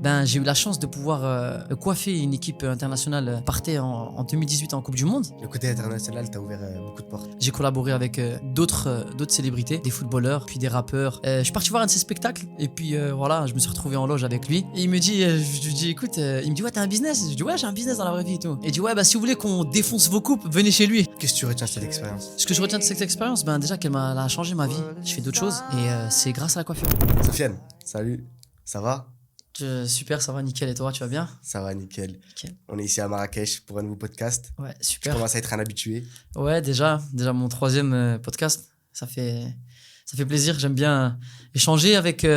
Ben, j'ai eu la chance de pouvoir coiffer une équipe internationale partait en 2018 en Coupe du Monde. Le côté international t'a ouvert beaucoup de portes. J'ai collaboré avec d'autres célébrités, des footballeurs, puis des rappeurs. Je suis parti voir un de ses spectacles et puis voilà, je me suis retrouvé en loge avec lui. Et il me dit, je lui dis écoute, il me dit ouais t'as un business? Je dis ouais j'ai un business dans la vraie vie et tout. Et il dit ouais bah si vous voulez qu'on défonce vos coupes, venez chez lui. Qu'est-ce que tu retiens de cette expérience? Ce que je retiens de cette expérience, ben déjà qu'elle a changé ma vie. Je fais d'autres choses et c'est grâce à la coiffure. Sofiane, salut, ça va? Super, ça va nickel et toi, tu vas bien? Ça va, nickel. Nickel. On est ici à Marrakech pour un nouveau podcast. Ouais, Tu super. commences à être un habitué. Ouais, déjà mon troisième podcast. Ça fait plaisir. J'aime bien échanger avec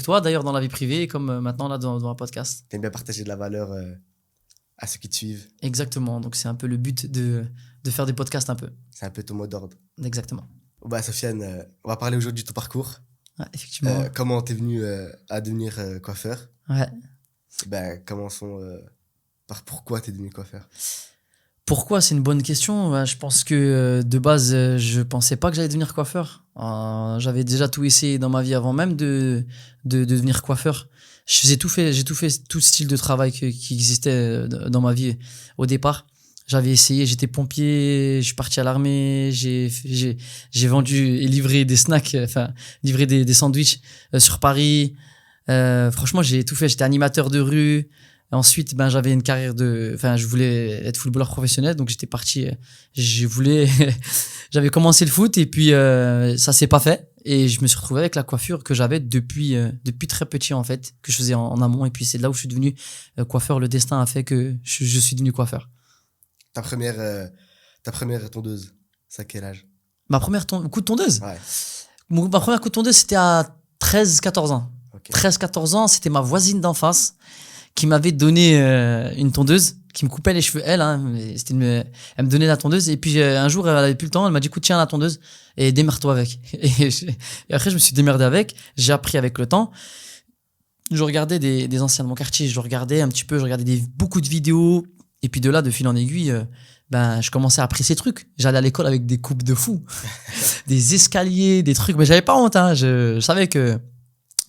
toi, d'ailleurs, dans la vie privée, comme maintenant là dans un podcast. T'aimes bien partager de la valeur à ceux qui te suivent. Exactement. Donc, c'est un peu le but de faire des podcasts un peu. C'est un peu ton mot d'ordre. Exactement. Bah, Sofiane, on va parler aujourd'hui de ton parcours. Ouais, effectivement. Comment t'es venu à devenir coiffeur? Ouais. Ben, commençons par pourquoi t'es devenu coiffeur. Pourquoi? C'est une bonne question. Ouais, je pense que de base, je pensais pas que j'allais devenir coiffeur. J'avais déjà tout essayé dans ma vie avant même de devenir coiffeur. J'ai tout fait tout style de travail qui existait dans ma vie au départ. J'avais essayé, j'étais pompier, je suis parti à l'armée, j'ai vendu et livré des snacks, enfin livré des sandwichs sur Paris. Franchement, j'ai tout fait. J'étais animateur de rue. Ensuite, ben j'avais une carrière je voulais être footballeur professionnel, donc j'étais parti. J'avais commencé le foot et puis ça s'est pas fait. Et je me suis retrouvé avec la coiffure que j'avais depuis très petit en fait, que je faisais en amont. Et puis c'est là où je suis devenu coiffeur. Le destin a fait que je suis devenu coiffeur. Ta première tondeuse, c'est à quel âge? Ma première coup de tondeuse? Ouais. Ma première coup de tondeuse, c'était à 13-14 ans. Ok. 13-14 ans, c'était ma voisine d'en face qui m'avait donné une tondeuse, qui me coupait les cheveux, elle. Elle me donnait la tondeuse. Et puis un jour, elle avait plus le temps, elle m'a dit écoute, tiens la tondeuse et démerde-toi avec. Et après, je me suis démerdé avec. J'ai appris avec le temps. Je regardais des anciens de mon quartier, je regardais un petit peu, beaucoup de vidéos. Et puis de là, de fil en aiguille, je commençais à apprécier ces trucs. J'allais à l'école avec des coupes de fou, des escaliers, des trucs. Mais j'avais pas honte. Je savais que,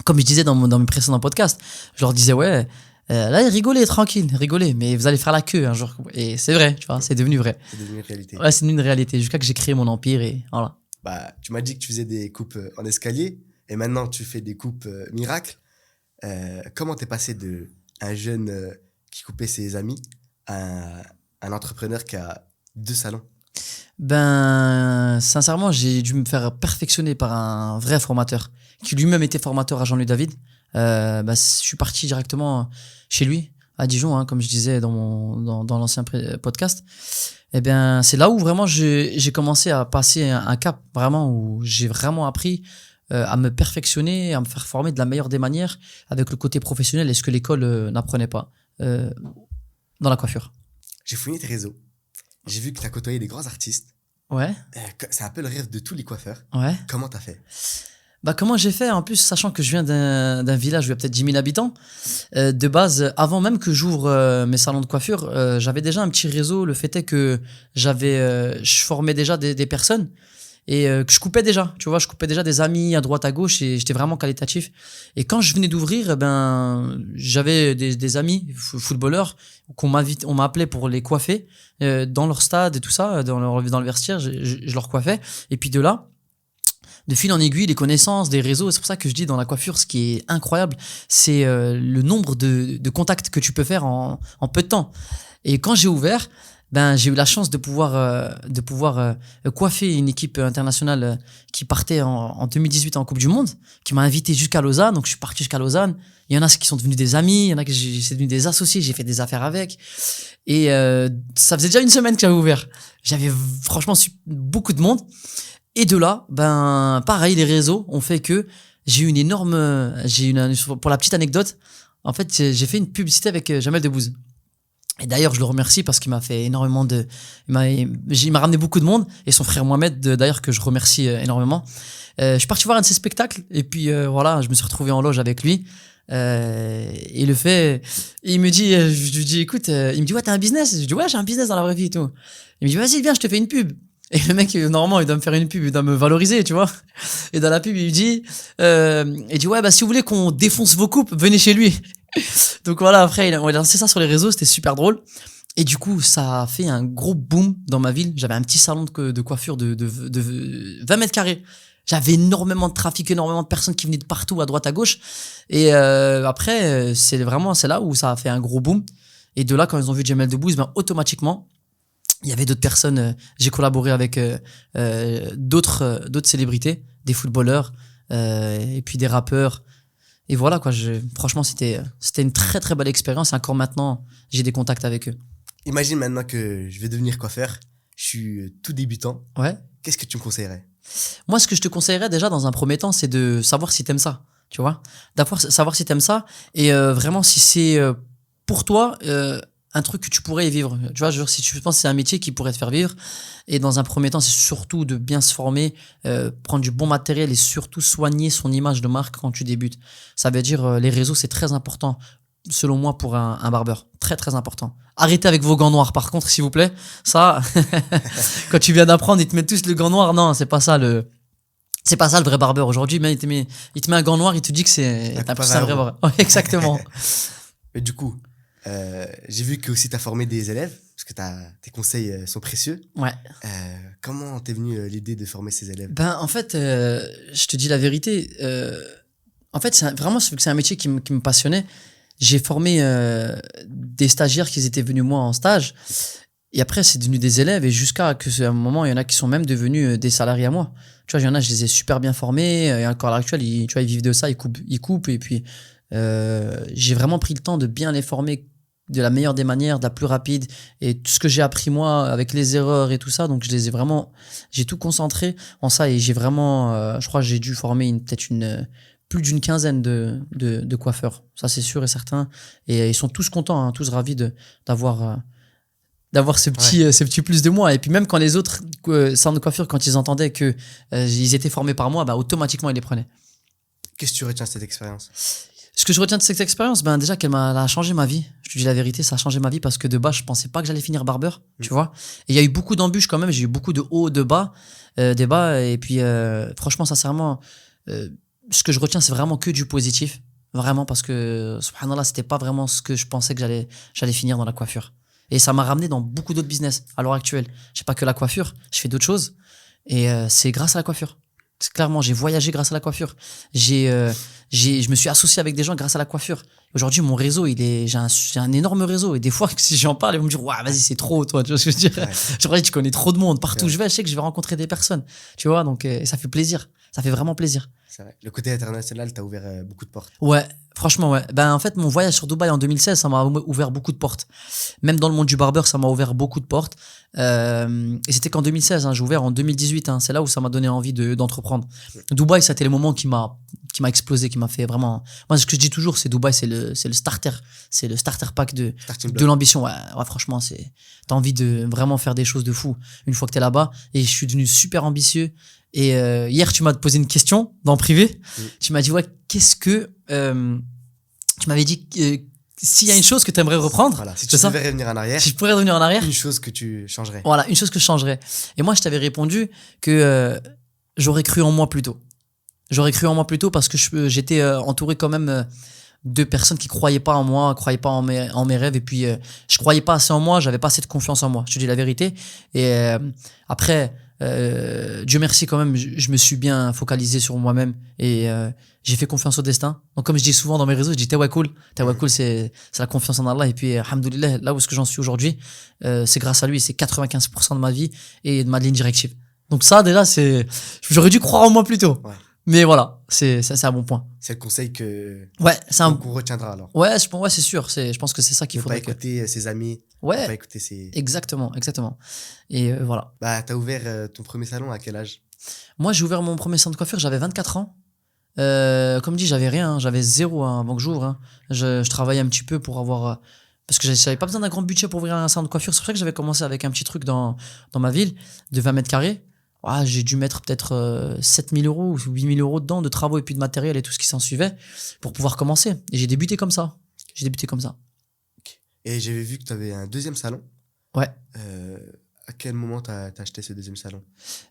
comme je disais dans mes précédents podcasts, je leur disais ouais, là rigolez tranquille, rigolez, mais vous allez faire la queue un jour. Et c'est vrai, tu vois, c'est devenu vrai. C'est devenu une réalité. Ouais, c'est devenu une réalité. Jusqu'à que j'ai créé mon empire et voilà. Bah, tu m'as dit que tu faisais des coupes en escalier et maintenant tu fais des coupes miracles. Comment t'es passé de un jeune qui coupait ses amis à un entrepreneur qui a 2 salons? Ben, sincèrement, j'ai dû me faire perfectionner par un vrai formateur qui lui-même était formateur à Jean-Louis David. Je suis parti directement chez lui à Dijon, comme je disais dans l'ancien podcast. Et bien, c'est là où vraiment j'ai commencé à passer un cap vraiment où j'ai vraiment appris à me perfectionner, à me faire former de la meilleure des manières avec le côté professionnel et ce que l'école n'apprenait pas dans la coiffure. J'ai fouillé tes réseaux. J'ai vu que tu as côtoyé des grands artistes. Ouais. C'est un peu le rêve de tous les coiffeurs. Ouais. Comment t'as fait? Comment j'ai fait, en plus, sachant que je viens d'un village où il y a peut-être 10 000 habitants, de base, avant même que j'ouvre mes salons de coiffure, j'avais déjà un petit réseau. Le fait est que je formais déjà des personnes et que je coupais déjà, tu vois, je coupais déjà des amis à droite à gauche et j'étais vraiment qualitatif. Et quand je venais d'ouvrir, j'avais des amis footballeurs on m'a appelé pour les coiffer dans leur stade et tout ça, dans le vestiaire, je leur coiffais. Et puis de là, de fil en aiguille, les connaissances, des réseaux. C'est pour ça que je dis dans la coiffure, ce qui est incroyable, c'est le nombre de contacts que tu peux faire en peu de temps. Et quand j'ai ouvert, j'ai eu la chance de pouvoir coiffer une équipe internationale qui partait en 2018 en Coupe du Monde, qui m'a invité jusqu'à Lausanne. Donc je suis parti jusqu'à Lausanne. Il y en a qui sont devenus des amis, il y en a qui c'est devenu des associés. J'ai fait des affaires avec. Et ça faisait déjà une semaine que j'avais ouvert. J'avais franchement beaucoup de monde. Et de là, pareil, les réseaux ont fait que j'ai eu pour la petite anecdote, en fait, j'ai fait une publicité avec Jamel Debbouze. Et d'ailleurs, je le remercie parce qu'il m'a fait énormément il m'a ramené beaucoup de monde et son frère Mohamed, d'ailleurs, que je remercie énormément. Je suis parti voir un de ses spectacles et puis voilà, je me suis retrouvé en loge avec lui. Et il me dit, je lui dis écoute, il me dit ouais, t'as un business? Je dis ouais, j'ai un business dans la vraie vie et tout. Il me dit vas-y, viens, je te fais une pub. Et le mec, normalement, il doit me faire une pub, il doit me valoriser, tu vois. Et dans la pub, il dit ouais, si vous voulez qu'on défonce vos coupes, venez chez lui. Donc voilà, après, on a lancé ça sur les réseaux, c'était super drôle. Et du coup, ça a fait un gros boom dans ma ville. J'avais un petit salon de coiffure de 20 mètres carrés. J'avais énormément de trafic, énormément de personnes qui venaient de partout, à droite, à gauche. Et après, c'est là où ça a fait un gros boom. Et de là, quand ils ont vu Jamel Debbouze, ben, automatiquement, il y avait d'autres personnes. J'ai collaboré avec d'autres célébrités, des footballeurs et puis des rappeurs. Et voilà, quoi. Franchement, c'était une très, très belle expérience. Et encore maintenant, j'ai des contacts avec eux. Imagine maintenant que je vais devenir coiffeur. Je suis tout débutant. Ouais. Qu'est-ce que tu me conseillerais? Moi, ce que je te conseillerais déjà dans un premier temps, c'est de savoir si t'aimes ça, tu vois. D'abord, savoir si t'aimes ça et vraiment si c'est pour toi un truc que tu pourrais y vivre. Tu vois, genre, si tu penses que c'est un métier qui pourrait te faire vivre. Et dans un premier temps, c'est surtout de bien se former, prendre du bon matériel et surtout soigner son image de marque quand tu débutes. Ça veut dire les réseaux, c'est très important. Selon moi, pour un barbeur. Très, très important. Arrêtez avec vos gants noirs, par contre, s'il vous plaît. Ça, quand tu viens d'apprendre, ils te mettent tous le gant noir. Non, c'est pas ça le vrai barbeur. Aujourd'hui, mais il te met un gant noir, il te dit que t'as plus un vrai barbeur. Ouais, exactement. Mais du coup, j'ai vu que aussi t'as formé des élèves, parce que tes conseils sont précieux. Ouais. Comment t'es venu l'idée de former ces élèves? Ben, en fait, je te dis la vérité. En fait, vraiment, vu que c'est un métier qui me passionnait, j'ai formé des stagiaires qui étaient venus moi en stage. Et après, c'est devenu des élèves. Et jusqu'à un moment, il y en a qui sont même devenus des salariés à moi. Tu vois, il y en a, je les ai super bien formés. Et encore à l'heure actuelle, tu vois, ils vivent de ça, ils coupent. Et puis, j'ai vraiment pris le temps de bien les former de la meilleure des manières, de la plus rapide. Et tout ce que j'ai appris moi, avec les erreurs et tout ça, donc j'ai tout concentré en ça. Et j'ai vraiment, je crois que j'ai dû former plus d'une quinzaine de coiffeurs. Ça, c'est sûr et certain. Et ils sont tous contents, hein, tous ravis d'avoir ce petit plus de moi. Et puis même quand les autres salons de coiffure, quand ils entendaient que ils étaient formés par moi, bah, automatiquement, ils les prenaient. Qu'est-ce que tu retiens de cette expérience? Ce que je retiens de cette expérience, ben déjà elle a changé ma vie. Je te dis la vérité, ça a changé ma vie parce que de bas, je pensais pas que j'allais finir barbeur, tu vois. Et il y a eu beaucoup d'embûches quand même, j'ai eu beaucoup de hauts, de bas, des bas. Et puis franchement, sincèrement, ce que je retiens, c'est vraiment que du positif. Vraiment, parce que, subhanallah, c'était pas vraiment ce que je pensais que j'allais finir dans la coiffure. Et ça m'a ramené dans beaucoup d'autres business à l'heure actuelle. J'ai pas que la coiffure, je fais d'autres choses. Et c'est grâce à la coiffure. Clairement, j'ai voyagé grâce à la coiffure. Je me suis associé avec des gens grâce à la coiffure. Aujourd'hui, mon réseau, j'ai un énorme réseau. Et des fois, si j'en parle, ils vont me dire, ouais, vas-y, c'est trop, toi. Tu vois ce que je veux dire? Ouais. Genre, tu connais trop de monde. Partout où je vais, je sais que je vais rencontrer des personnes. Tu vois, donc, ça fait plaisir. Ça fait vraiment plaisir. C'est vrai. Le côté international t'a ouvert beaucoup de portes. Ouais, franchement, ouais. Ben, en fait, mon voyage sur Dubaï en 2016, ça m'a ouvert beaucoup de portes. Même dans le monde du barbeur, ça m'a ouvert beaucoup de portes. Et c'était qu'en 2016, hein, j'ai ouvert en 2018. Hein, c'est là où ça m'a donné envie d'entreprendre. Dubaï, ça a été le moment qui m'a explosé, qui m'a fait vraiment. Moi, ce que je dis toujours, c'est Dubaï, c'est le starter. C'est le starter pack de l'ambition. Ouais, ouais, franchement, t'as envie de vraiment faire des choses de fou une fois que t'es là-bas. Et je suis devenu super ambitieux. Et hier, tu m'as posé une question dans le privé. Tu m'as dit, ouais, tu m'avais dit s'il y a une chose que tu aimerais reprendre. Voilà, si tu devais revenir en arrière. Si je pourrais revenir en arrière. Une chose que tu changerais. Voilà, une chose que je changerais. Et moi, je t'avais répondu que j'aurais cru en moi plus tôt. J'aurais cru en moi plus tôt parce que j'étais entouré quand même de personnes qui croyaient pas en moi, croyaient pas en mes rêves. Et puis, je croyais pas assez en moi, j'avais pas assez de confiance en moi. Je te dis la vérité. Et après, Dieu merci quand même, je me suis bien focalisé sur moi-même et j'ai fait confiance au destin. Donc comme je dis souvent dans mes réseaux, je dis tawakkul. Tawakkul, c'est la confiance en Allah. Et puis alhamdoulilah, là où est-ce que j'en suis aujourd'hui, c'est grâce à lui. C'est 95% de ma vie et de ma ligne directive. Donc ça déjà, j'aurais dû croire en moi plus tôt. Ouais. Mais voilà, c'est un bon point. C'est le conseil que qu'on retiendra alors. Ouais, c'est sûr. Je pense que c'est ça qu'il faut. Pas écouter ses amis. Ouais. Pas écouter ses. Exactement. Et voilà. Bah, t'as ouvert ton premier salon à quel âge? Moi, j'ai ouvert mon premier salon de coiffure, j'avais 24 ans. Comme dit, j'avais rien, hein, j'avais zéro avant que j'ouvre. Hein. Je travaillais un petit peu pour avoir. Parce que j'avais pas besoin d'un grand budget pour ouvrir un salon de coiffure. C'est pour ça que j'avais commencé avec un petit truc dans ma ville de 20 mètres carrés. Ah, j'ai dû mettre peut-être 7 000 euros ou 8 000 euros dedans de travaux et puis de matériel et tout ce qui s'en suivait pour pouvoir commencer. Et j'ai débuté comme ça. Okay. Et j'avais vu que tu avais un deuxième salon. Ouais. À quel moment t'as acheté ce deuxième salon?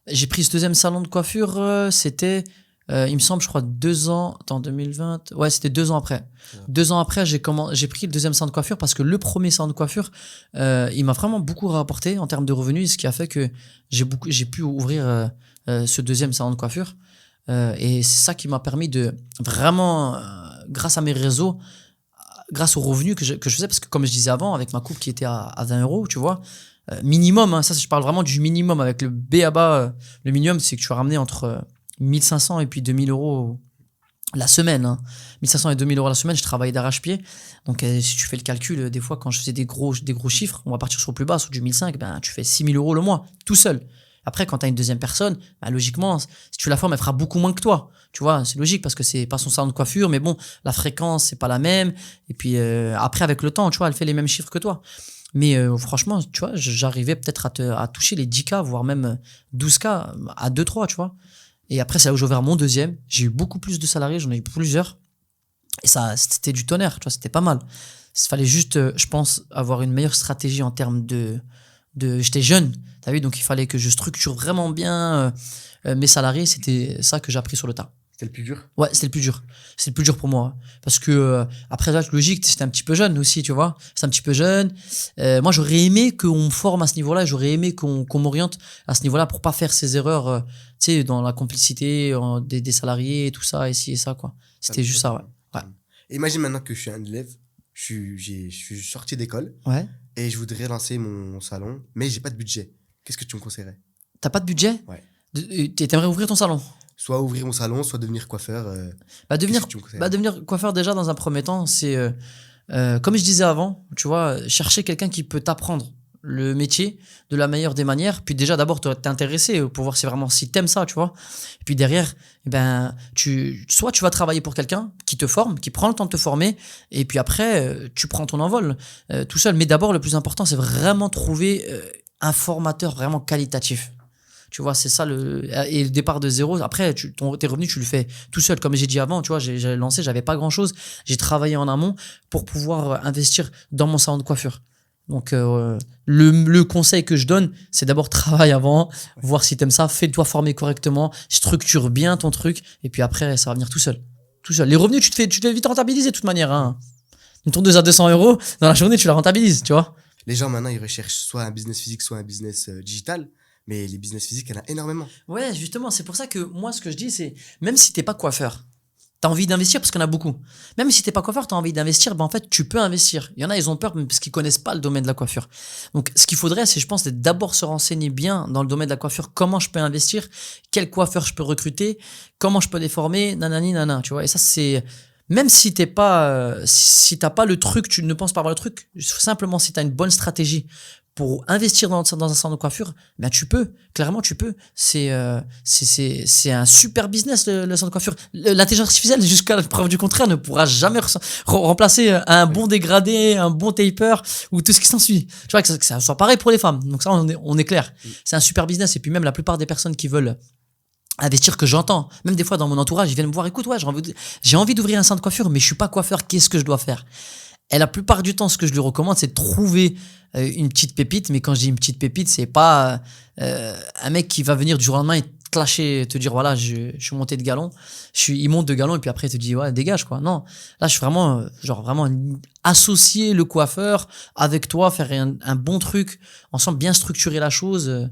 J'ai pris ce deuxième salon de coiffure, c'était Il me semble, je crois, 2 ans, en 2020. Ouais, c'était 2 ans après. Ouais. 2 ans après, j'ai pris le deuxième salon de coiffure parce que le premier salon de coiffure, il m'a vraiment beaucoup rapporté en termes de revenus, ce qui a fait que j'ai pu ouvrir ce deuxième salon de coiffure. Et c'est ça qui m'a permis de vraiment, grâce à mes réseaux, grâce aux revenus que je faisais, parce que comme je disais avant, avec ma coupe qui était à 20 euros, tu vois, minimum, hein, ça je parle vraiment du minimum, avec le B à bas, le minimum c'est que tu vas ramener entre 1500 et puis 2000 euros la semaine. Hein. 1500 et 2000 euros la semaine, je travaillais d'arrache-pied. Donc si tu fais le calcul, des fois quand je faisais des gros chiffres, on va partir sur le plus bas, sur du 1500, ben, tu fais 6000 euros le mois, tout seul. Après, quand tu as une deuxième personne, bah, logiquement, si tu la formes, elle fera beaucoup moins que toi. Tu vois, c'est logique parce que c'est pas son salon de coiffure, mais bon, la fréquence, c'est pas la même. Et puis après, avec le temps, tu vois, elle fait les mêmes chiffres que toi. Mais franchement, tu vois, j'arrivais peut-être à toucher les 10K, voire même 12K à 2-3, tu vois. Et après, c'est là où j'ai ouvert mon deuxième. J'ai eu beaucoup plus de salariés, j'en ai eu plusieurs. Et ça, c'était du tonnerre, tu vois, c'était pas mal. Il fallait juste, je pense, avoir une meilleure stratégie en termes j'étais jeune, t'as vu, donc il fallait que je structure vraiment bien mes salariés. C'était ça que j'ai appris sur le tas. C'était le plus dur? Ouais, c'était le plus dur. C'est le plus dur pour moi. Parce que, après, là, logique, c'était un petit peu jeune aussi, tu vois. C'est un petit peu jeune. Moi, j'aurais aimé qu'on me forme à ce niveau-là. J'aurais aimé qu'on m'oriente à ce niveau-là pour pas faire ces erreurs, tu sais, dans la complicité des salariés et tout ça, et ci et ça, quoi. C'était juste ça, ouais. Ouais. Imagine maintenant que je suis un élève, je suis sorti d'école Ouais. et je voudrais lancer mon salon, mais j'ai pas de budget. Qu'est-ce que tu me conseillerais? T'as pas de budget? Ouais. T'aimerais ouvrir ton salon? Soit ouvrir mon salon, soit devenir coiffeur. Bah, Qu'est-ce que tu me conseillerais? devenir coiffeur, déjà, dans un premier temps, c'est, comme je disais avant, tu vois, chercher quelqu'un qui peut t'apprendre le métier de la meilleure des manières. Puis déjà, d'abord, t'es intéressé pour voir si t'aimes ça, tu vois. Et puis derrière, eh ben, soit tu vas travailler pour quelqu'un qui te forme, qui prend le temps de te former, et puis après, tu prends ton envol tout seul. Mais d'abord, le plus important, c'est vraiment trouver un formateur vraiment qualitatif. Tu vois, c'est ça et le départ de zéro. Après, tes revenus, tu le fais tout seul. Comme j'ai dit avant, tu vois, j'ai lancé, j'avais pas grand chose. J'ai travaillé en amont pour pouvoir investir dans mon salon de coiffure. Donc, le conseil que je donne, c'est d'abord travaille avant, voir si t'aimes ça, fais-toi former correctement, structure bien ton truc, et puis après, ça va venir tout seul. Tout seul. Les revenus, tu te fais vite rentabiliser de toute manière, hein. Une tourneuse à 200 euros, dans la journée, tu la rentabilises, tu vois. Les gens maintenant, ils recherchent soit un business physique, soit un business digital. Mais les business physiques, il y en a énormément. Ouais, justement, c'est pour ça que moi, ce que je dis, c'est même si t'es pas coiffeur, t'as envie d'investir parce qu'il y en a beaucoup. Même si t'es pas coiffeur, t'as envie d'investir, ben en fait, tu peux investir. Il y en a, ils ont peur parce qu'ils connaissent pas le domaine de la coiffure. Donc, ce qu'il faudrait, c'est, je pense, c'est d'abord se renseigner bien dans le domaine de la coiffure, comment je peux investir, quel coiffeur je peux recruter, comment je peux les former, nanani, nana, tu vois. Et ça, c'est, même si si t'as pas le truc, tu ne penses pas avoir le truc, simplement si t'as une bonne stratégie pour investir dans un salon de coiffure, ben tu peux, clairement tu peux. C'est un super business le salon de coiffure. L'intelligence artificielle, jusqu'à la preuve du contraire, ne pourra jamais remplacer un bon dégradé, un bon taper ou tout ce qui s'ensuit. Tu vois, que ça soit pareil pour les femmes. Donc ça, on est clair. C'est un super business. Et puis même la plupart des personnes qui veulent investir, que j'entends, même des fois dans mon entourage, ils viennent me voir, écoute, ouais, j'ai envie d'ouvrir un salon de coiffure, mais je suis pas coiffeur, qu'est-ce que je dois faire? Et la plupart du temps, ce que je lui recommande, c'est de trouver une petite pépite. Mais quand je dis une petite pépite, c'est pas un mec qui va venir du jour au lendemain et te lâcher, te dire voilà, je suis monté de galon. Il monte de galon et puis après il te dit ouais, dégage quoi. Non, là je suis vraiment vraiment associer le coiffeur avec toi, faire un bon truc ensemble, bien structurer la chose.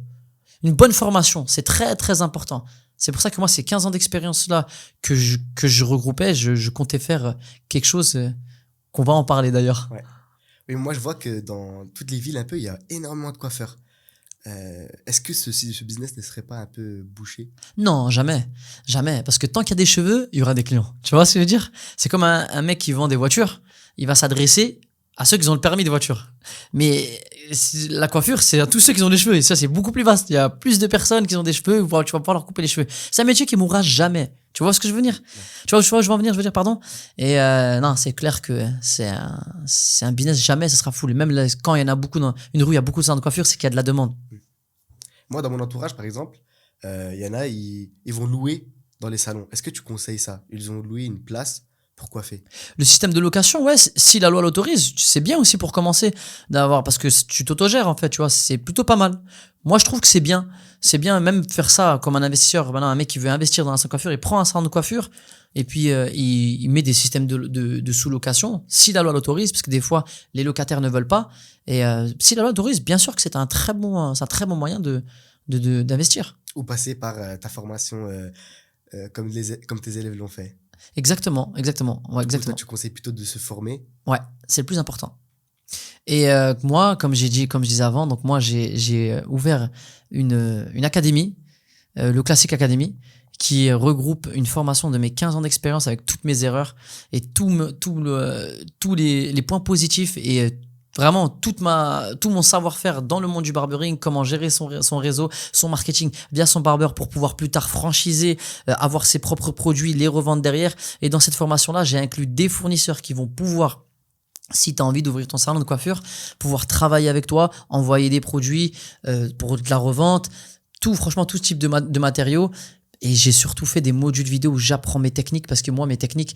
Une bonne formation, c'est très très important. C'est pour ça que moi, ces 15 ans d'expérience là que je regroupais, je comptais faire quelque chose. Qu'on va en parler d'ailleurs. Ouais. Mais moi, je vois que dans toutes les villes, un peu, il y a énormément de coiffeurs. Est-ce que ce business ne serait pas un peu bouché? Non, jamais. Jamais. Parce que tant qu'il y a des cheveux, il y aura des clients. Tu vois ce que je veux dire? C'est comme un mec qui vend des voitures. Il va s'adresser à ceux qui ont le permis de voiture. Mais la coiffure, c'est à tous ceux qui ont des cheveux. Et ça, c'est beaucoup plus vaste. Il y a plus de personnes qui ont des cheveux. Tu vas pouvoir leur couper les cheveux. C'est un métier qui mourra jamais. Tu vois ce que je veux dire? Tu vois, je vais en venir, je veux dire, pardon. Et non, c'est clair que c'est un business, jamais ça sera full. Même là, quand il y en a beaucoup dans une rue, il y a beaucoup de salons de coiffure, c'est qu'il y a de la demande. Moi, dans mon entourage, par exemple, il y en a, ils vont louer dans les salons. Est-ce que tu conseilles ça? Ils ont loué une place pour coiffer? Le système de location, ouais, si la loi l'autorise, c'est bien aussi pour commencer d'avoir, parce que tu t'autogères en fait, tu vois, c'est plutôt pas mal. Moi, je trouve que c'est bien. C'est bien même faire ça comme un investisseur. Voilà, un mec qui veut investir dans un salon de coiffure, il prend un salon de coiffure et puis il met des systèmes de sous-location si la loi l'autorise, parce que des fois les locataires ne veulent pas. Et si la loi l'autorise, bien sûr que c'est un très bon moyen d'investir. Ou passer par ta formation comme tes élèves l'ont fait. Exactement. Ouais, Du coup, exactement. toi, tu conseilles plutôt de se former. Ouais, c'est le plus important. Et moi, comme je disais avant, donc moi j'ai ouvert une académie, le Classic Academy, qui regroupe une formation de mes 15 ans d'expérience avec toutes mes erreurs et tous les points positifs et vraiment tout mon savoir-faire dans le monde du barbering, comment gérer son réseau, son marketing via son barbeur pour pouvoir plus tard franchiser, avoir ses propres produits, les revendre derrière. Et dans cette formation-là, j'ai inclus des fournisseurs qui vont pouvoir, si tu as envie d'ouvrir ton salon de coiffure, pouvoir travailler avec toi, envoyer des produits pour de la revente, franchement tout type de matériaux. Et j'ai surtout fait des modules vidéo où j'apprends mes techniques, parce que moi, mes techniques,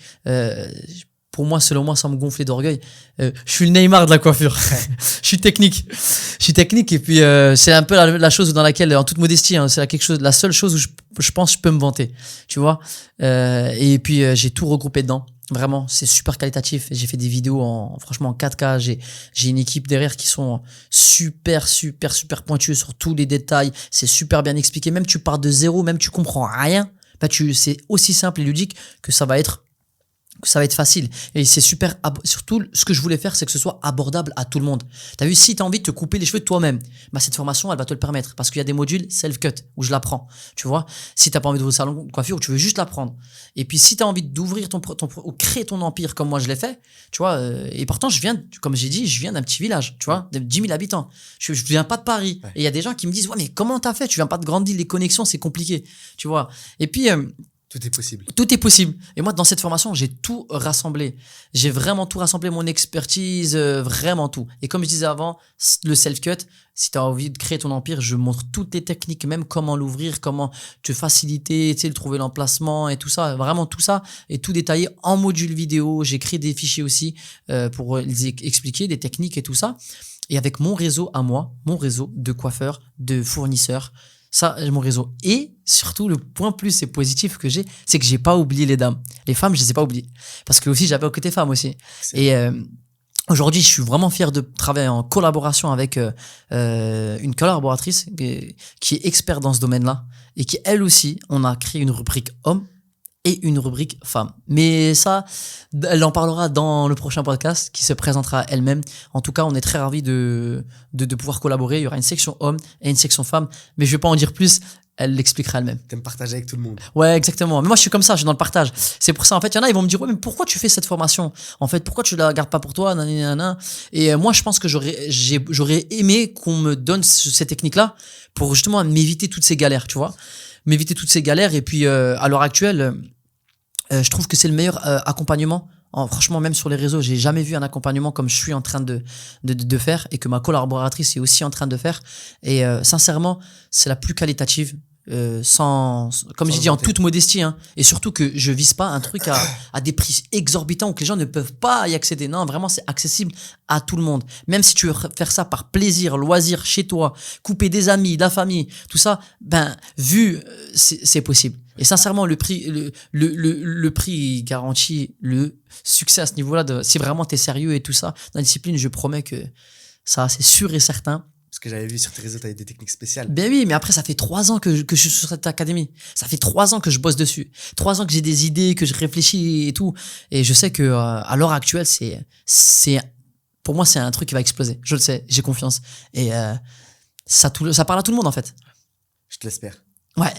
pour moi, selon moi, sans me gonfler d'orgueil, je suis le Neymar de la coiffure. Je suis technique. Et puis c'est un peu la chose dans laquelle, en toute modestie, hein, c'est la seule chose où je pense que je peux me vanter, tu vois. Et puis j'ai tout regroupé dedans. Vraiment, c'est super qualitatif. J'ai fait des vidéos franchement en 4K. J'ai une équipe derrière qui sont super pointueux sur tous les détails. C'est super bien expliqué. Même tu pars de zéro, même tu comprends rien, c'est aussi simple et ludique que ça va être facile. Et c'est super, surtout ce que je voulais faire, c'est que ce soit abordable à tout le monde. T'as vu, si t'as envie de te couper les cheveux de toi-même, cette formation, elle va te le permettre, parce qu'il y a des modules self-cut où je l'apprends, tu vois. Si t'as pas envie d'ouvrir un salon de coiffure, tu veux juste l'apprendre. Et puis si t'as envie d'ouvrir ou créer ton empire comme moi je l'ai fait, tu vois, et pourtant comme j'ai dit, je viens d'un petit village, tu vois, de 10 000 habitants. Je viens pas de Paris. Ouais. Et il y a des gens qui me disent, ouais, mais comment t'as fait? Tu viens pas de grande île, les connexions, c'est compliqué, tu vois. Et puis, Tout est possible. tout est possible. Et moi, dans cette formation, j'ai tout rassemblé. J'ai vraiment tout rassemblé, mon expertise, vraiment tout. Et comme je disais avant, le self-cut, si tu as envie de créer ton empire, je montre toutes les techniques, même comment l'ouvrir, comment te faciliter, tu sais, trouver l'emplacement et tout ça. Vraiment tout ça est tout détaillé en module vidéo. J'ai créé des fichiers aussi pour les expliquer, des techniques et tout ça. Et avec mon réseau à moi, mon réseau de coiffeurs, de fournisseurs, ça, mon réseau. Et surtout, le point plus et positif que j'ai, c'est que j'ai pas oublié les dames. Les femmes, je les ai pas oubliées. Parce que aussi, j'avais un côté femme aussi. Et aujourd'hui, je suis vraiment fier de travailler en collaboration avec une collaboratrice qui est experte dans ce domaine-là. Et qui, elle aussi, on a créé une rubrique homme et une rubrique femme. Mais ça, elle en parlera dans le prochain podcast qui se présentera elle-même. En tout cas, on est très ravis de pouvoir collaborer. Il y aura une section homme et une section femme. Mais je vais pas en dire plus. Elle l'expliquera elle-même. T'aimes partager avec tout le monde. Ouais, exactement. Mais moi, je suis comme ça, je suis dans le partage. C'est pour ça, en fait, il y en a, ils vont me dire, ouais, mais pourquoi tu fais cette formation? En fait, pourquoi tu la gardes pas pour toi? Nanana. Et moi, je pense que j'aurais aimé qu'on me donne ces techniques-là pour justement m'éviter toutes ces galères, tu vois. M'éviter toutes ces galères. Et puis, à l'heure actuelle, je trouve que c'est le meilleur accompagnement. Franchement, même sur les réseaux, j'ai jamais vu un accompagnement comme je suis en train de faire et que ma collaboratrice est aussi en train de faire. Et sincèrement, c'est la plus qualitative. Comme j'ai dit, en toute modestie, hein. Et surtout que je vise pas un truc à des prix exorbitants où que les gens ne peuvent pas y accéder. Non, vraiment, c'est accessible à tout le monde. Même si tu veux faire ça par plaisir, loisir, chez toi, couper des amis, de la famille, tout ça, c'est possible. Et sincèrement, le prix garantit le succès à ce niveau-là. Si vraiment t'es sérieux et tout ça, dans la discipline, je promets que ça, c'est sûr et certain. Parce que j'avais vu sur tes réseaux, tu avais des techniques spéciales. Ben oui, mais après, ça fait 3 ans que je suis sur cette académie. Ça fait 3 ans que je bosse dessus. 3 ans que j'ai des idées, que je réfléchis et tout. Et je sais que à l'heure actuelle, pour moi, c'est un truc qui va exploser. Je le sais, j'ai confiance. Et ça parle à tout le monde, en fait. Je te l'espère. Ouais,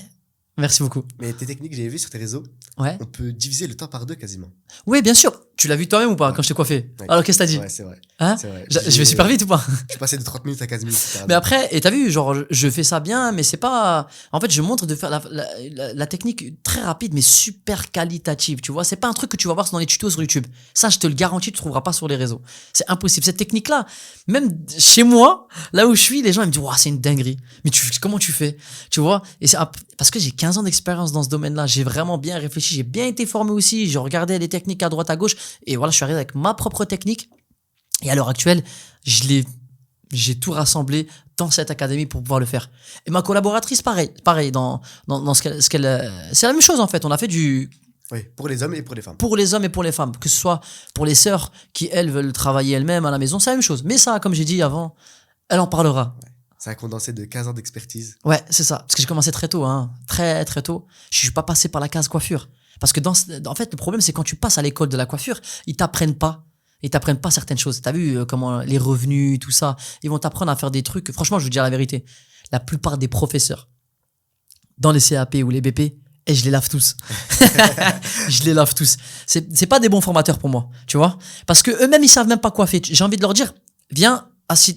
merci beaucoup. Mais tes techniques, j'avais vu sur tes réseaux, Ouais. on peut diviser le temps par 2 quasiment. Oui, bien sûr. Tu l'as vu toi-même ou pas Ouais. quand je t'ai coiffé? Ouais. Alors, qu'est-ce que t'as dit? Ouais, c'est vrai. Hein? C'est vrai. Je vais super vite ou pas? Je suis passé de 30 minutes à 15 minutes. Mais après, et t'as vu, genre, je fais ça bien, mais c'est pas. En fait, je montre de faire la technique très rapide, mais super qualitative. Tu vois, c'est pas un truc que tu vas voir dans les tutos sur YouTube. Ça, je te le garantis, tu trouveras pas sur les réseaux. C'est impossible. Cette technique-là, même chez moi, là où je suis, les gens ils me disent, waouh, c'est une dinguerie. Mais comment tu fais? Tu vois? Et c'est parce que j'ai 15 ans d'expérience dans ce domaine-là. J'ai vraiment bien réfléchi. J'ai bien été formé aussi. Je regardais les techniques à droite, à gauche. Et voilà, je suis arrivé avec ma propre technique. Et à l'heure actuelle, j'ai tout rassemblé dans cette académie pour pouvoir le faire. Et ma collaboratrice, pareil dans ce qu'elle, c'est la même chose en fait. On a fait Oui, pour les hommes et pour les femmes. pour les hommes et pour les femmes, que ce soit pour les sœurs qui elles veulent travailler elles-mêmes à la maison, c'est la même chose. Mais ça, comme j'ai dit avant, elle en parlera. C'est un condensé de 15 ans d'expertise. Ouais, c'est ça. Parce que j'ai commencé très tôt, hein, très très tôt. Je suis pas passé par la case coiffure. Parce que en fait, le problème c'est quand tu passes à l'école de la coiffure, ils t'apprennent pas certaines choses. T'as vu comment les revenus, tout ça, ils vont t'apprendre à faire des trucs. Franchement, je veux dire la vérité. La plupart des professeurs dans les CAP ou les BP, et je les lave tous. Je les lave tous. C'est pas des bons formateurs pour moi, tu vois? Parce que eux-mêmes, ils savent même pas coiffer. J'ai envie de leur dire, viens,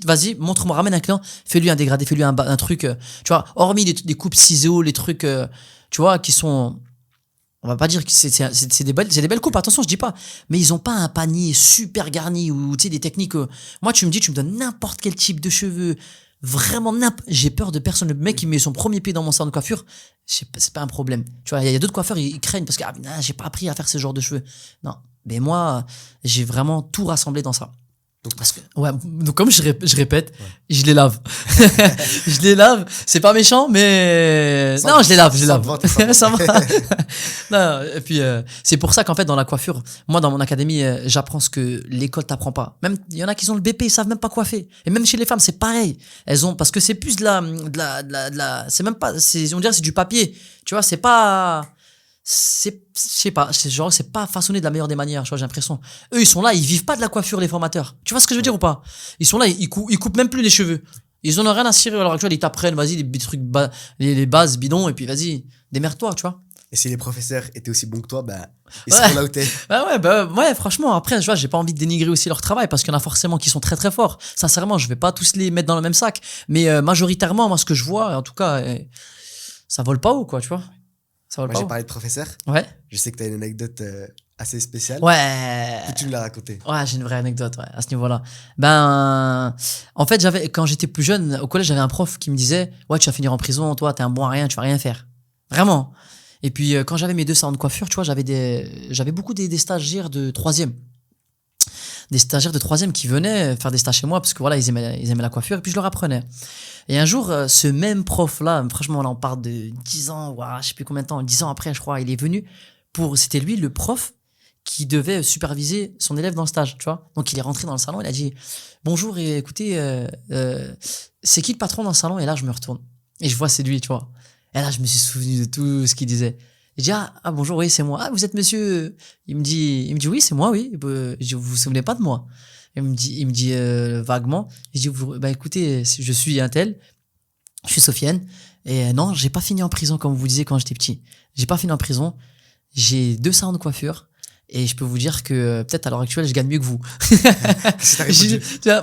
vas-y, montre-moi, ramène un client, fais-lui un dégradé, fais-lui un truc, tu vois, hormis des coupes ciseaux, les trucs, tu vois, qui sont, on va pas dire que c'est des belles coupes, attention, je dis pas, mais ils ont pas un panier super garni ou, tu sais, des techniques, moi, tu me donnes n'importe quel type de cheveux, vraiment j'ai peur de personne. Le mec qui met son premier pied dans mon salon de coiffure, c'est pas un problème. Tu vois, il y a d'autres coiffeurs, ils craignent parce que j'ai pas appris à faire ce genre de cheveux. Non, mais moi, j'ai vraiment tout rassemblé dans ça. Parce que, ouais, donc comme je répète, Ouais. je les lave. Je les lave. C'est pas méchant, mais non, je les lave. Sans vente, sans vente. Ça va. Non, et puis c'est pour ça qu'en fait dans la coiffure, moi dans mon académie, j'apprends ce que l'école t'apprend pas. Même il y en a qui ont le BP, ils savent même pas coiffer. Et même chez les femmes, c'est pareil. Elles ont parce que c'est plus de la c'est même pas, on dirait c'est du papier. Tu vois, c'est pas. Je sais pas, c'est pas façonné de la meilleure des manières, tu vois, j'ai l'impression. Eux, ils sont là, ils vivent pas de la coiffure, les formateurs. Tu vois ce que je veux dire ou pas? Ils sont là, ils coupent même plus les cheveux. Ils en ont rien à cirer à l'heure actuelle, ils t'apprennent, vas-y, les trucs, les bases bidons, et puis vas-y, démerde-toi, tu vois. Et si les professeurs étaient aussi bons que toi, bah, ils Ouais. seront là où t'es. Ouais, franchement, après, tu vois, j'ai pas envie de dénigrer aussi leur travail, parce qu'il y en a forcément qui sont très très forts. Sincèrement, je vais pas tous les mettre dans le même sac. Mais majoritairement, moi, ce que je vois, en tout cas, ça vole pas haut, quoi, tu vois. Ça vole Moi, pas j'ai haut. parlé de professeur. Ouais. Je sais que t'as une anecdote assez spéciale. Ouais. Peux-tu me la raconter? Ouais, j'ai une vraie anecdote, ouais, à ce niveau-là. En fait, quand j'étais plus jeune, au collège, j'avais un prof qui me disait, ouais, tu vas finir en prison, toi, t'es un bon à rien, tu vas rien faire. Vraiment. Et puis, quand j'avais mes 2 salons de coiffure, tu vois, j'avais beaucoup des stagiaires de troisième. Des stagiaires de troisième qui venaient faire des stages chez moi parce que voilà, ils aimaient la coiffure et puis je leur apprenais. Et un jour, ce même prof-là, franchement, là, on parle de 10 ans, ouah, je sais plus combien de temps, 10 ans après, je crois, il est venu c'était lui, le prof, qui devait superviser son élève dans le stage, tu vois. Donc, il est rentré dans le salon, il a dit, bonjour, et écoutez, c'est qui le patron dans le salon? Et là, je me retourne. Et je vois, c'est lui, tu vois. Et là, je me suis souvenu de tout ce qu'il disait. Je dis, bonjour, oui, c'est moi. Ah, vous êtes monsieur? Il me dit, oui, c'est moi, oui. Je dis, vous vous souvenez pas de moi? Il me dit vaguement. Je dis, écoutez, je suis un tel. Je suis Sofiane. Et non, j'ai pas fini en prison, comme vous disiez quand j'étais petit. J'ai pas fini en prison. J'ai 2 salons de coiffure. Et je peux vous dire que peut-être à l'heure actuelle, je gagne mieux que vous.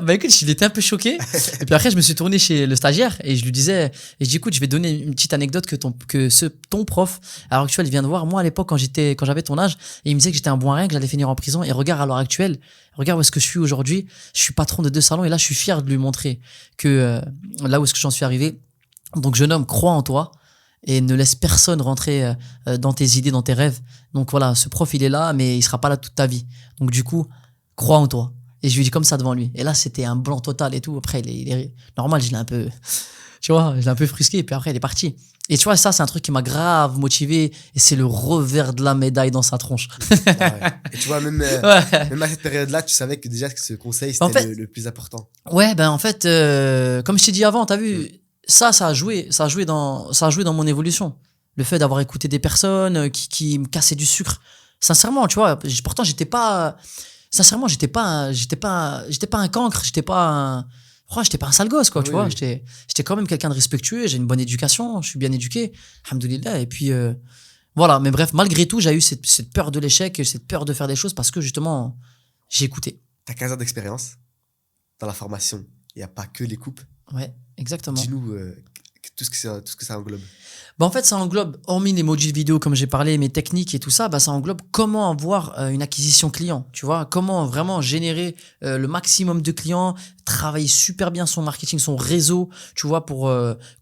Écoute, il était un peu choqué. Et puis après, je me suis tourné chez le stagiaire et je lui disais, et je dis, écoute, je vais donner une petite anecdote que ton prof, à l'heure actuelle, il vient de voir. Moi, à l'époque, quand j'avais ton âge, et il me disait que j'étais un bon à rien, que j'allais finir en prison. Et regarde, à l'heure actuelle, regarde où est-ce que je suis aujourd'hui. Je suis patron de 2 salons et là, je suis fier de lui montrer que là où est-ce que j'en suis arrivé. Donc, jeune homme, crois en toi. Et ne laisse personne rentrer dans tes idées, dans tes rêves. Donc voilà, ce prof, il est là, mais il sera pas là toute ta vie. Donc du coup, crois en toi. Et je lui dis comme ça devant lui. Et là, c'était un blanc total et tout. Après, il est normal, je l'ai un peu, tu vois, je l'ai un peu frusqué. Et puis après, il est parti. Et tu vois, ça, c'est un truc qui m'a grave motivé. Et c'est le revers de la médaille dans sa tronche. Ah ouais. Et tu vois, même à cette période-là, tu savais que déjà que ce conseil, c'était En fait, le plus important. Ouais, en fait, comme je t'ai dit avant, t'as vu, ça a joué dans mon évolution. Le fait d'avoir écouté des personnes qui me cassaient du sucre. Sincèrement, tu vois, pourtant j'étais pas un cancre, j'étais pas un sale gosse, quoi, tu vois. J'étais quand même quelqu'un de respectueux, j'ai une bonne éducation, je suis bien éduqué, alhamdoulilah. Et puis Voilà, mais bref, malgré tout, j'ai eu cette peur de l'échec et cette peur de faire des choses parce que justement, j'ai écouté. T'as 15 ans d'expérience dans la formation. Il n'y a pas que les coupes. Ouais, exactement. Dis-nous tout ce que ça englobe. Bah en fait, ça englobe, hormis les modules vidéo, comme j'ai parlé, mes techniques et tout ça, bah ça englobe comment avoir une acquisition client, tu vois, comment vraiment générer le maximum de clients, travailler super bien son marketing, son réseau, tu vois, pour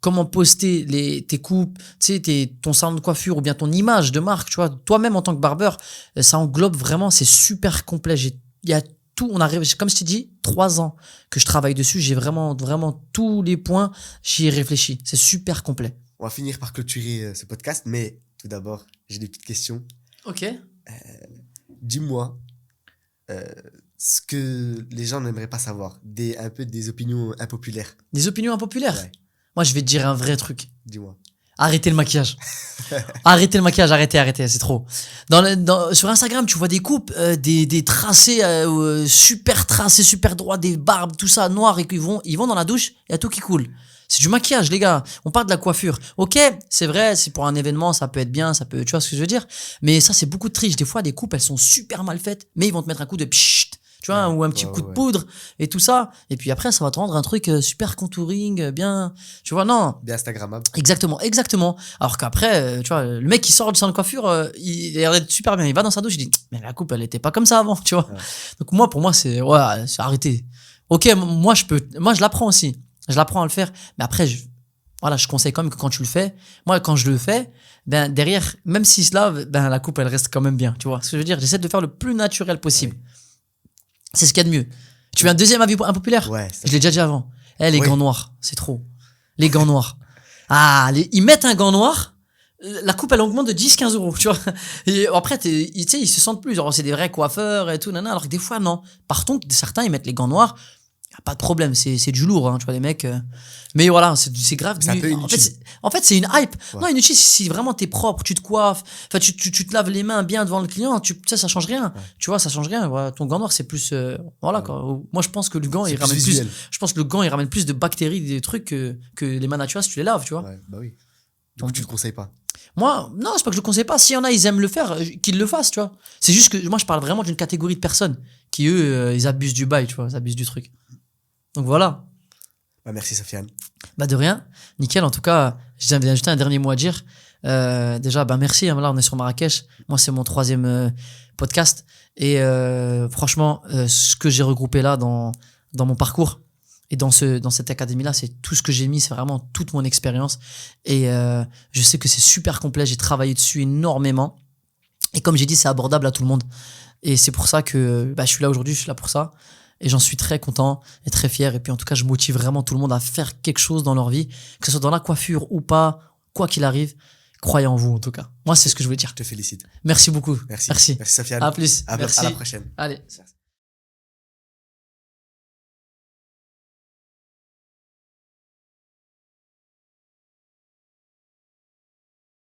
comment poster tes coupes, tu sais, ton salon de coiffure ou bien ton image de marque, tu vois, toi-même en tant que barbeur, ça englobe vraiment, c'est super complet. Il y a tout, on arrive, comme je t'ai dit, 3 ans que je travaille dessus, j'ai vraiment tous les points, j'y ai réfléchi, c'est super complet. On va finir par clôturer ce podcast, mais tout d'abord, j'ai des petites questions. Ok. Dis-moi ce que les gens n'aimeraient pas savoir, un peu des opinions impopulaires. Des opinions impopulaires. Ouais. Moi, je vais te dire un vrai truc. Dis-moi. Arrêtez le maquillage. Arrêtez le maquillage, arrêtez, c'est trop. Sur Instagram, tu vois des coupes, des tracés super tracés, super droits, des barbes, tout ça, noir, et qu'ils ils vont dans la douche, il y a tout qui coule. C'est du maquillage, les gars. On parle de la coiffure. Ok, c'est vrai, c'est pour un événement, ça peut être bien, ça peut, tu vois ce que je veux dire. Mais ça, c'est beaucoup de triche. Des fois, des coupes, elles sont super mal faites, mais ils vont te mettre un coup de pchit, tu vois, ou un petit coup de poudre et tout ça. Et puis après, ça va te rendre un truc super contouring, bien, tu vois, non. Bien Instagrammable. Exactement. Alors qu'après, tu vois, le mec qui sort du salon de coiffure, il a l'air d'être super bien. Il va dans sa douche, il dit, mais la coupe, elle était pas comme ça avant, tu vois. Ouais. Donc pour moi, c'est arrêté. Ok, moi, je l'apprends aussi. Je l'apprends à le faire, mais après, je conseille quand même que quand tu le fais, moi, quand je le fais, ben, derrière, même s'il se lave, ben, la coupe, elle reste quand même bien, tu vois. Ce que je veux dire, j'essaie de faire le plus naturel possible. Ouais. C'est ce qu'il y a de mieux. Tu veux un deuxième avis impopulaire? Ouais. Je l'ai déjà dit avant. Les gants noirs, c'est trop. Les gants noirs. Ils mettent un gant noir, la coupe, elle augmente de 10-15 euros, tu vois. Et après, tu sais, ils se sentent plus, genre, c'est des vrais coiffeurs et tout, alors que des fois, non. Par contre, certains, ils mettent les gants noirs, pas de problème, c'est du lourd, hein, tu vois, les mecs. Mais voilà, c'est grave. C'est un peu inutile. En fait, c'est une hype. Ouais. Non, inutile, si vraiment t'es propre, tu te coiffes, enfin, tu te laves les mains bien devant le client, ça change rien. Ouais. Tu vois, ça change rien. Voilà, ton gant noir, c'est plus, voilà, quoi. Moi, je pense que le gant, il ramène plus, je pense que le gant, il ramène plus de bactéries, des trucs que les mains naturelles si tu les laves, tu vois. Ouais, bah oui. Donc, tu le conseilles pas? Moi, non, c'est pas que je le conseille pas. S'il y en a, ils aiment le faire, qu'ils le fassent, tu vois. C'est juste que moi, je parle vraiment d'une catégorie de personnes qui, eux, ils abusent du bail, tu vois, ils abusent du truc. Donc voilà. Bah merci Sofiane. Bah de rien. Nickel. En tout cas, j'ai ajouté un dernier mot à dire. Déjà, bah merci. Là, on est sur Marrakech. Moi, c'est mon 3e podcast. Et franchement, ce que j'ai regroupé là dans mon parcours et dans cette académie-là, c'est tout ce que j'ai mis. C'est vraiment toute mon expérience. Et je sais que c'est super complet. J'ai travaillé dessus énormément. Et comme j'ai dit, c'est abordable à tout le monde. Et c'est pour ça que je suis là aujourd'hui. Je suis là pour ça. Et j'en suis très content et très fier. Et puis en tout cas, je motive vraiment tout le monde à faire quelque chose dans leur vie, que ce soit dans la coiffure ou pas, quoi qu'il arrive. Croyez en vous en tout cas. Moi, c'est ce que je voulais dire. Je te félicite. Merci beaucoup. Merci Sofiane. À plus. À la prochaine. Allez.